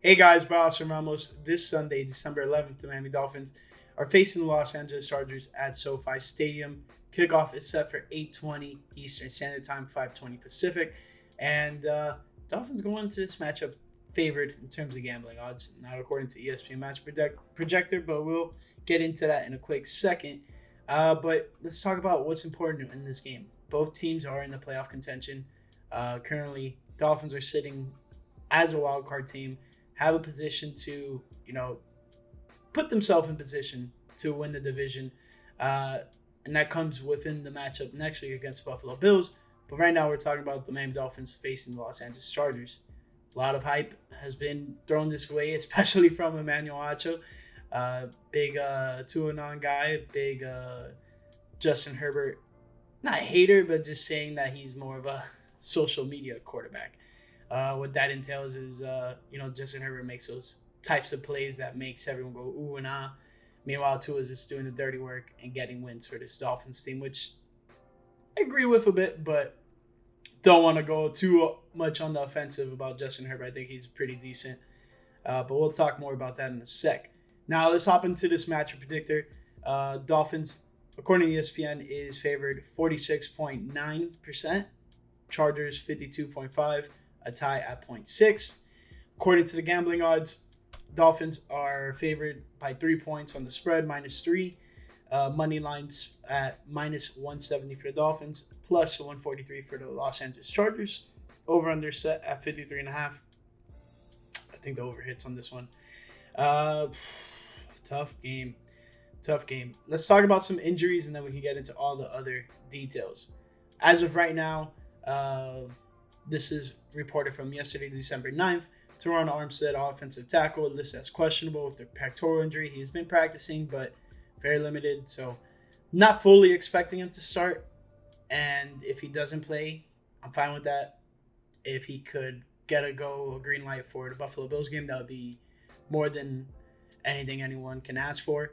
Hey guys, Barros and Ramos. This Sunday, December 11th, the Miami Dolphins are facing the Los Angeles Chargers at SoFi Stadium. Kickoff is set for 8:20 Eastern Standard Time, 5:20 Pacific, and Dolphins go into this matchup favored in terms of gambling odds, not according to ESPN Match Projector, but we'll get into that in a quick second. But let's talk about what's important in this game. Both teams are in the playoff contention. Currently, Dolphins are sitting as a wild card team, have a position to, put themselves in position to win the division. Uh, and that comes within the matchup next week against Buffalo Bills. But right now, we're talking about the Miami Dolphins facing the Los Angeles Chargers. A lot of hype has been thrown this way, especially from Emmanuel Acho, big 2-0 guy, big Justin Herbert, not hater, but just saying that he's more of a social media quarterback. What that entails is, Justin Herbert makes those types of plays that makes everyone go ooh and ah. Meanwhile, Tua is just doing the dirty work and getting wins for this Dolphins team, which I agree with a bit, but don't want to go too much on the offensive about Justin Herbert. I think he's pretty decent, but we'll talk more about that in a sec. Now let's hop into this matchup predictor. Dolphins, according to ESPN, is favored 46.9%. Chargers 52.5%. A tie at 0.6. According to the gambling odds, Dolphins are favored by 3 points on the spread, -3. Money lines at -170 for the Dolphins, plus 143 for the Los Angeles Chargers. Over under set at 53.5. I think the over hits on this one. Uh, tough game. Tough game. Let's talk about some injuries and then we can get into all the other details. As of right now, this is reported from yesterday, December 9th. Teron Armstead, offensive tackle, listed as questionable with the pectoral injury. He's been practicing, but very limited. So, not fully expecting him to start. And if he doesn't play, I'm fine with that. If he could get a green light for the Buffalo Bills game, that would be more than anything anyone can ask for.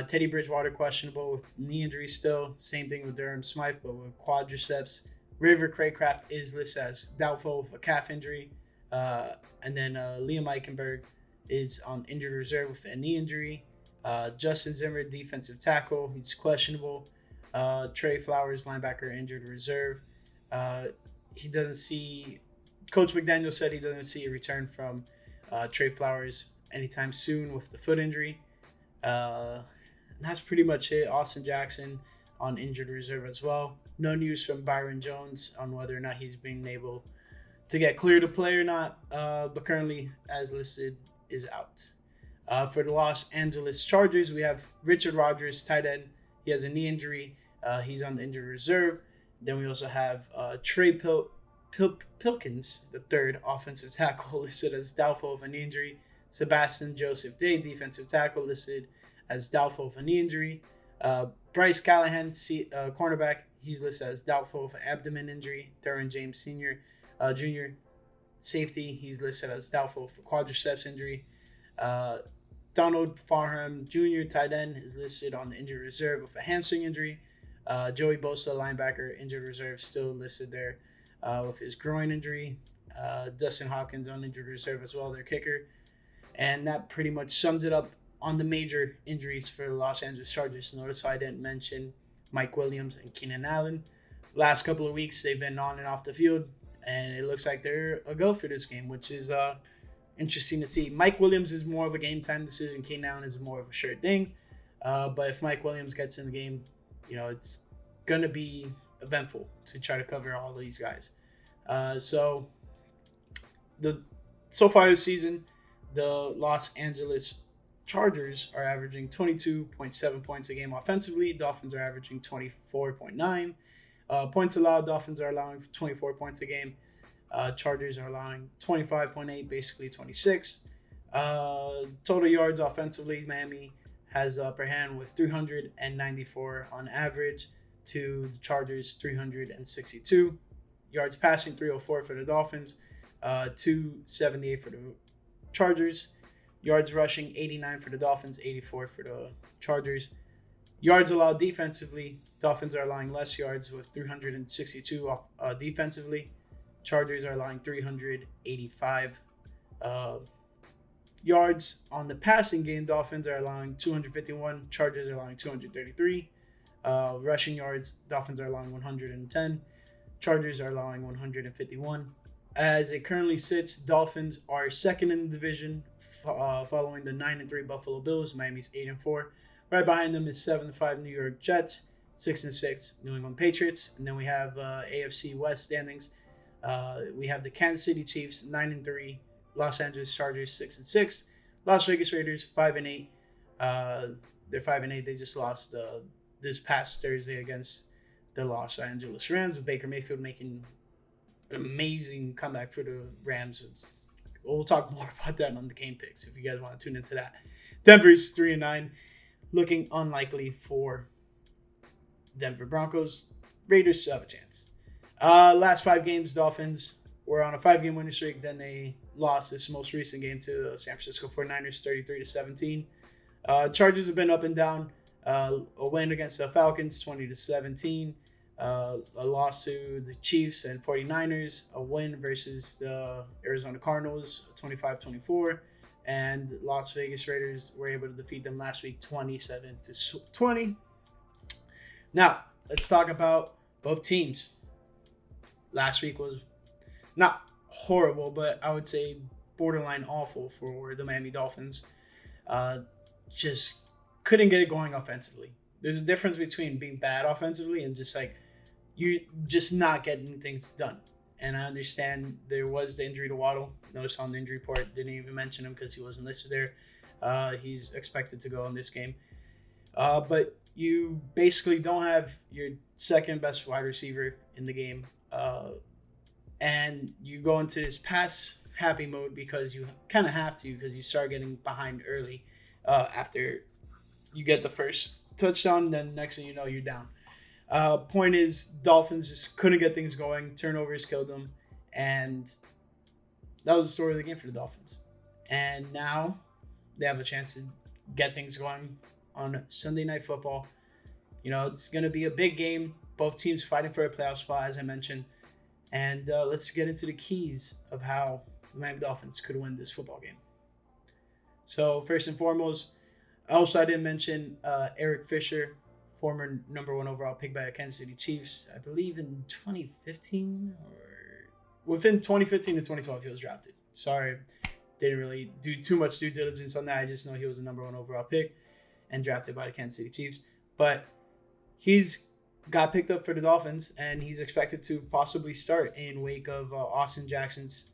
Teddy Bridgewater, questionable with knee injury still. Same thing with Durham Smythe, but with quadriceps. River Craycraft is listed as doubtful with a calf injury. And then Liam Eichenberg is on injured reserve with a knee injury. Justin Zimmer, defensive tackle, he's questionable. Trey Flowers, linebacker, injured reserve. He doesn't see. Coach McDaniel said he doesn't see a return from Trey Flowers anytime soon with the foot injury. And that's pretty much it. Austin Jackson on injured reserve as well. No news from Byron Jones on whether or not he's being able to get clear to play or not, but currently, as listed, is out. For the Los Angeles Chargers, we have Richard Rodgers, tight end. He has a knee injury. He's on the injured reserve. Then we also have Trey Pilkins, the third offensive tackle, listed as doubtful of a knee injury. Sebastian Joseph Day, defensive tackle, listed as doubtful of a knee injury. Bryce Callahan, cornerback, he's listed as doubtful of an abdomen injury. Derwin James Sr., Jr., safety, he's listed as doubtful for quadriceps injury. Donald Farham Jr., tight end, is listed on the injured reserve with a hamstring injury. Joey Bosa, linebacker, injured reserve, still listed there with his groin injury. Dustin Hopkins on injured reserve as well, their kicker. And that pretty much sums it up on the major injuries for the Los Angeles Chargers. Notice I didn't mention Mike Williams and Keenan Allen. Last couple of weeks, they've been on and off the field, and it looks like they're a go for this game, which is interesting to see. Mike Williams is more of a game time decision. Keenan Allen is more of a sure thing. But if Mike Williams gets in the game, it's going to be eventful to try to cover all these guys. So far this season, the Los Angeles Chargers are averaging 22.7 points a game offensively. Dolphins are averaging 24.9. Points allowed, Dolphins are allowing 24 points a game. Chargers are allowing 25.8, basically 26. Total yards offensively, Miami has the upper hand with 394 on average to the Chargers 362. Yards passing, 304 for the Dolphins, 278 for the Chargers. Yards rushing, 89 for the Dolphins, 84 for the Chargers. Yards allowed defensively, Dolphins are allowing less yards with 362 defensively. Chargers are allowing 385 yards on the passing game, Dolphins are allowing 251. Chargers are allowing 233. Rushing yards, Dolphins are allowing 110. Chargers are allowing 151. As it currently sits, Dolphins are second in the division, following the 9-3 Buffalo Bills. Miami's 8-4. Right behind them is 7-5 New York Jets, 6-6 New England Patriots, and then we have AFC West standings. We have the Kansas City Chiefs 9-3, Los Angeles Chargers 6-6, Las Vegas Raiders 5-8. They're 5-8. They just lost this past Thursday against the Los Angeles Rams, with Baker Mayfield making an amazing comeback for the Rams. We'll talk more about that on the game picks if you guys want to tune into that. Denver's 3-9, looking unlikely for Denver Broncos. Raiders still have a chance. Last 5 games, Dolphins were on a 5-game winning streak. Then they lost this most recent game to the San Francisco 49ers, 33-17. Chargers have been up and down. A win against the Falcons, 20-17. A loss to the Chiefs and 49ers. A win versus the Arizona Cardinals, 25-24. And Las Vegas Raiders were able to defeat them last week, 27-20. Now, let's talk about both teams. Last week was not horrible, but I would say borderline awful for the Miami Dolphins. Just couldn't get it going offensively. There's a difference between being bad offensively and just like you just not getting things done. And I understand there was the injury to Waddle. Notice on the injury report, didn't even mention him because he wasn't listed there. He's expected to go in this game. But you basically don't have your second best wide receiver in the game. And you go into this pass happy mode because you kind of have to, because you start getting behind early after you get the first touchdown. Then next thing you know, you're down. Point is, Dolphins just couldn't get things going. Turnovers killed them. And that was the story of the game for the Dolphins. And now they have a chance to get things going on Sunday Night Football. You know, it's going to be a big game. Both teams fighting for a playoff spot, as I mentioned. And let's get into the keys of how the Miami Dolphins could win this football game. So first and foremost, also I didn't mention Eric Fisher, former number 1 overall pick by the Kansas City Chiefs. I believe in 2015 or within 2015 to 2012 he was drafted. Sorry, didn't really do too much due diligence on that. I just know he was a number 1 overall pick and drafted by the Kansas City Chiefs. But he's got picked up for the Dolphins, and he's expected to possibly start in wake of Austin Jackson's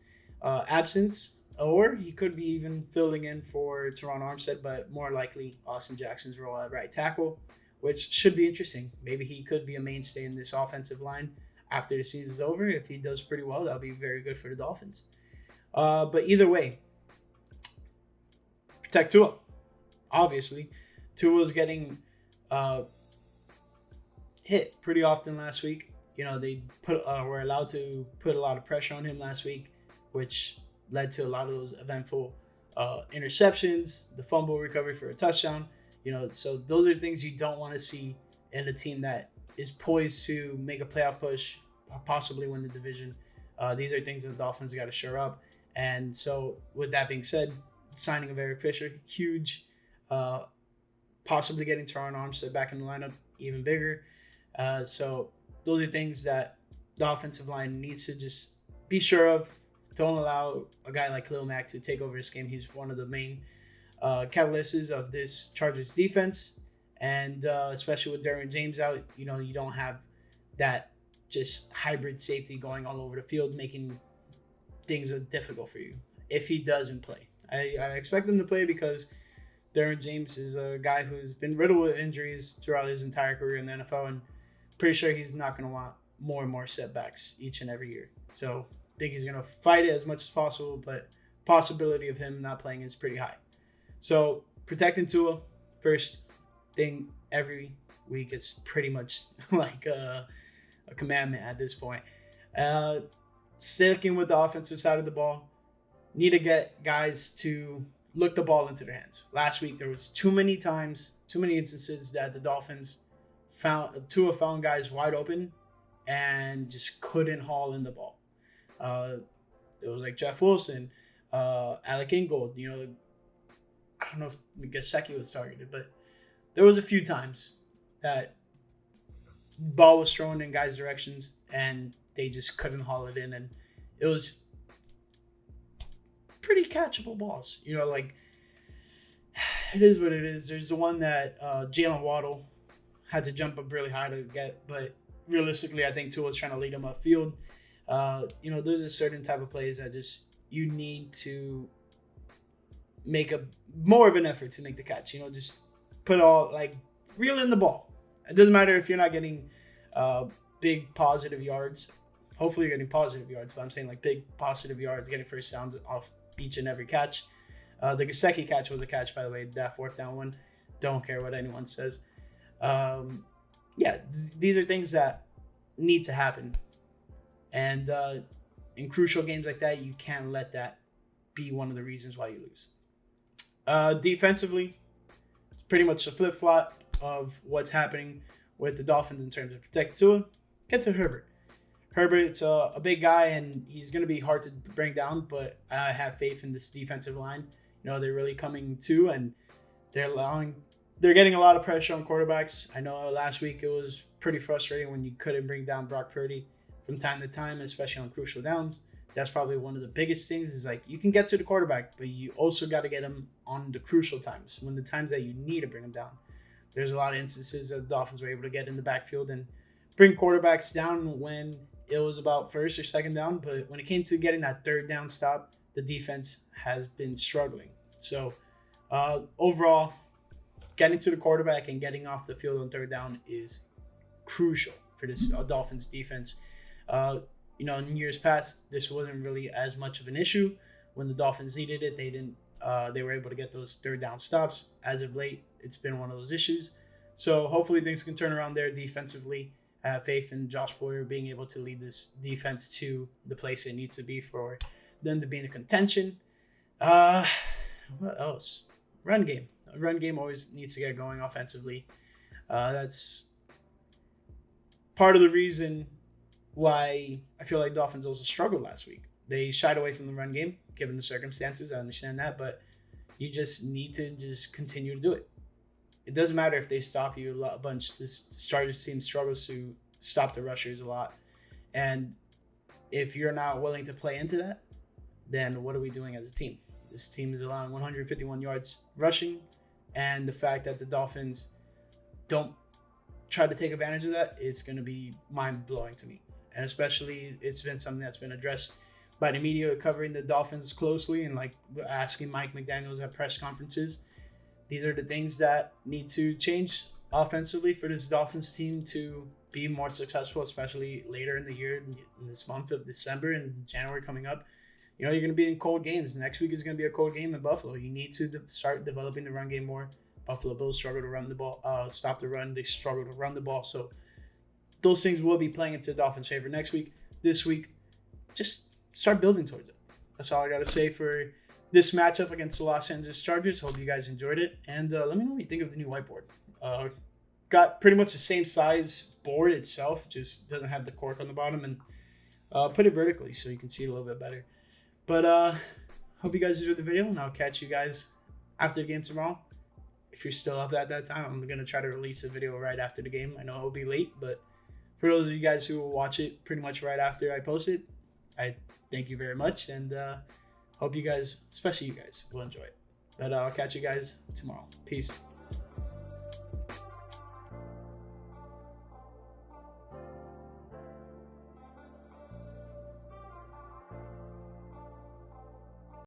absence, or he could be even filling in for Teron Armstead, but more likely Austin Jackson's role at right tackle, which should be interesting. Maybe he could be a mainstay in this offensive line after the season's over. If he does pretty well, that'll be very good for the Dolphins. But either way, protect Tua. Obviously, Tua's getting hit pretty often last week. You know, they were allowed to put a lot of pressure on him last week, which led to a lot of those eventful interceptions, the fumble recovery for a touchdown. You know, so those are things you don't want to see in a team that is poised to make a playoff push, possibly win the division. These are things that the Dolphins got to shore up. And so with that being said, signing of Eric Fisher, huge. Possibly getting Teron Armstead back in the lineup, even bigger. So those are things that the offensive line needs to just be sure of. Don't allow a guy like Khalil Mack to take over this game. He's one of the main catalysts of this Chargers defense. And especially with Derwin James out, you know, you don't have that just hybrid safety going all over the field, making things difficult for you if he doesn't play. I expect him to play because Derwin James is a guy who's been riddled with injuries throughout his entire career in the NFL, and pretty sure he's not going to want more and more setbacks each and every year. So I think he's going to fight it as much as possible, but possibility of him not playing is pretty high. So protecting Tua, first thing every week. It's pretty much like a commandment at this point. Sticking with the offensive side of the ball, need to get guys to look the ball into their hands. Last week, there was too many instances that the Dolphins Tua found guys wide open and just couldn't haul in the ball. It was like Jeff Wilson, Alec Ingold, you know, don't know if Gesicki was targeted, but there was a few times that ball was thrown in guys' directions and they just couldn't haul it in, and it was pretty catchable balls. Like, it is what it is. There's the one that Jalen Waddle had to jump up really high to get, but realistically, I think Tua was trying to lead him upfield. There's a certain type of plays that just you need to make a more of an effort to make the catch. Just put all, like, reel in the ball. It doesn't matter if you're not getting big positive yards. Hopefully you're getting positive yards, but I'm saying like big positive yards, getting first downs off each and every catch. The Gesicki catch was a catch, by the way, that fourth down one. Don't care what anyone says. These are things that need to happen. And in crucial games like that, you can't let that be one of the reasons why you lose. Defensively, it's pretty much a flip-flop of what's happening with the Dolphins in terms of protect Tua. Get to Herbert. Herbert's a big guy, and he's going to be hard to bring down, but I have faith in this defensive line. They're really coming to, and they're getting a lot of pressure on quarterbacks. I know last week it was pretty frustrating when you couldn't bring down Brock Purdy from time to time, especially on crucial downs. That's probably one of the biggest things is, like, you can get to the quarterback, but you also got to get him on the crucial times, when the times that you need to bring him down. There's a lot of instances that the Dolphins were able to get in the backfield and bring quarterbacks down when it was about first or second down, but when it came to getting that third down stop, the defense has been struggling. So overall, getting to the quarterback and getting off the field on third down is crucial for this Dolphins defense. In years past, this wasn't really as much of an issue. When the Dolphins needed it, they were able to get those third down stops. As of late, it's been one of those issues. So hopefully things can turn around there defensively. I have faith in Josh Boyer being able to lead this defense to the place it needs to be for them to be in the contention. What else? Run game. Run game always needs to get going offensively. That's part of the reason why I feel like Dolphins also struggled last week. They shied away from the run game, given the circumstances. I understand that, but you just need to just continue to do it. It doesn't matter if they stop you a bunch. This Chargers team struggles to stop the rushers a lot. And if you're not willing to play into that, then what are we doing as a team? This team is allowing 151 yards rushing, and the fact that the Dolphins don't try to take advantage of that is going to be mind-blowing to me. And especially, it's been something that's been addressed by the media covering the Dolphins closely and, like, asking Mike McDaniels at press conferences. These are the things that need to change offensively for this Dolphins team to be more successful, especially later in the year, in this month of December and January coming up. You're going to be in cold games. Next week is going to be a cold game in Buffalo. You need to start developing the run game more. Buffalo Bills struggle to run the ball, stop the run. They struggle to run the ball. So those things will be playing into the Dolphins' favor next week. This week, just start building towards it. That's all I got to say for this matchup against the Los Angeles Chargers. Hope you guys enjoyed it. And let me know what you think of the new whiteboard. Got pretty much the same size board itself, just doesn't have the cork on the bottom, and put it vertically so you can see it a little bit better. But hope you guys enjoyed the video, and I'll catch you guys after the game tomorrow. If you're still up at that time, I'm going to try to release a video right after the game. I know it'll be late, but for those of you guys who will watch it pretty much right after I post it, I thank you very much, and hope you guys, especially you guys, will enjoy it. But I'll catch you guys tomorrow. Peace.